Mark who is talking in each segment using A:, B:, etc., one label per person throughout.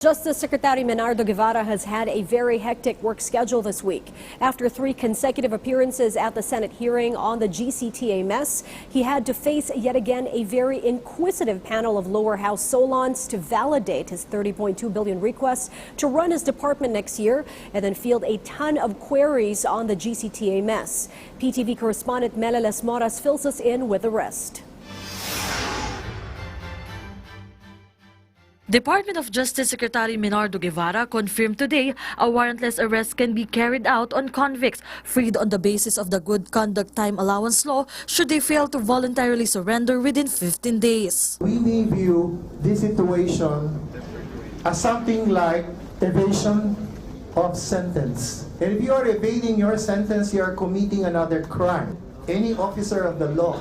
A: Justice Secretary Menardo Guevara has had a very hectic work schedule this week. After 3 consecutive appearances at the Senate hearing on the GCTA mess, he had to face yet again a very inquisitive panel of lower house Solons to validate his $30.2 billion request to run his department next year and then field a ton of queries on the GCTA mess. PTV correspondent Meleles Moras fills us in with the rest.
B: Department of Justice Secretary Menardo Guevara confirmed today a warrantless arrest can be carried out on convicts freed on the basis of the Good Conduct Time Allowance Law should they fail to voluntarily surrender within 15 days.
C: We may view this situation as something like evasion of sentence. And if you are evading your sentence, you are committing another crime. Any officer of the law,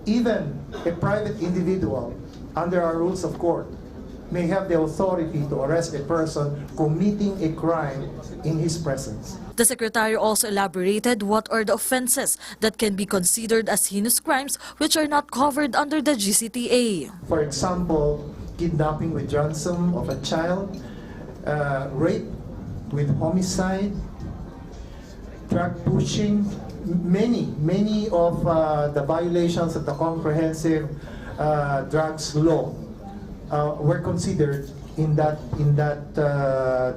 C: even a private individual, under our rules of court, may have the authority to arrest a person committing a crime in his presence.
B: The Secretary also elaborated what are the offenses that can be considered as heinous crimes which are not covered under the GCTA.
C: For example, kidnapping with ransom of a child, rape with homicide, drug pushing, many of the violations of the comprehensive drugs law were considered in that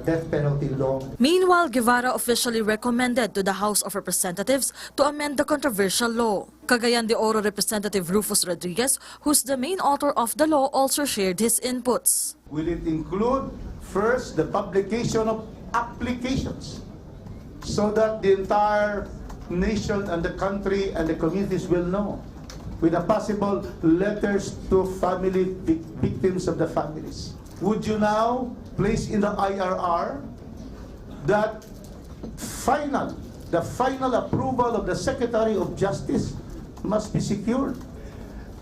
C: death penalty law.
B: Meanwhile, Guevara officially recommended to the House of Representatives to amend the controversial law. Cagayan de Oro Representative Rufus Rodriguez, who's the main author of the law, also shared his inputs.
D: Will it include first the publication of applications so that the entire nation and the country and the communities will know, with the possible letters to victims of the families? Would you now place in the IRR that the final approval of the Secretary of Justice must be secured?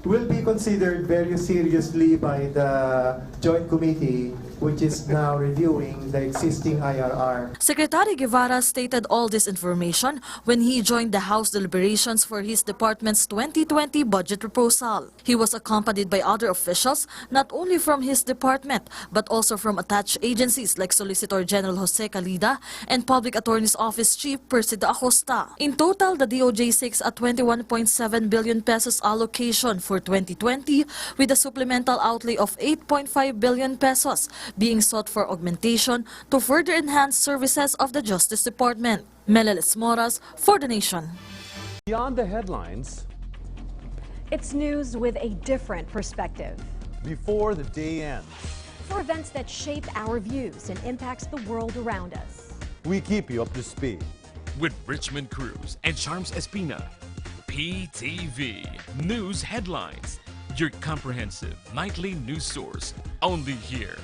C: Will be considered very seriously by the Joint Committee, which is now reviewing the existing IRR.
B: Secretary Guevara stated all this information when he joined the House deliberations for his department's 2020 budget proposal. He was accompanied by other officials, not only from his department, but also from attached agencies like Solicitor General Jose Calida and Public Attorney's Office Chief Percy de Acosta. In total, the DOJ seeks a 21.7 billion pesos allocation for 2020 with a supplemental outlay of 8.5 billion pesos being sought for augmentation to further enhance services of the Justice Department. Meleles Moras for The Nation.
E: Beyond the headlines,
A: It's news with a different perspective.
E: before the day ends,
A: For events that shape our views and impacts the world around us.
E: we keep you up to speed.
F: With Richmond Cruz and Charms Espina. PTV News Headlines, your comprehensive nightly news source, only here.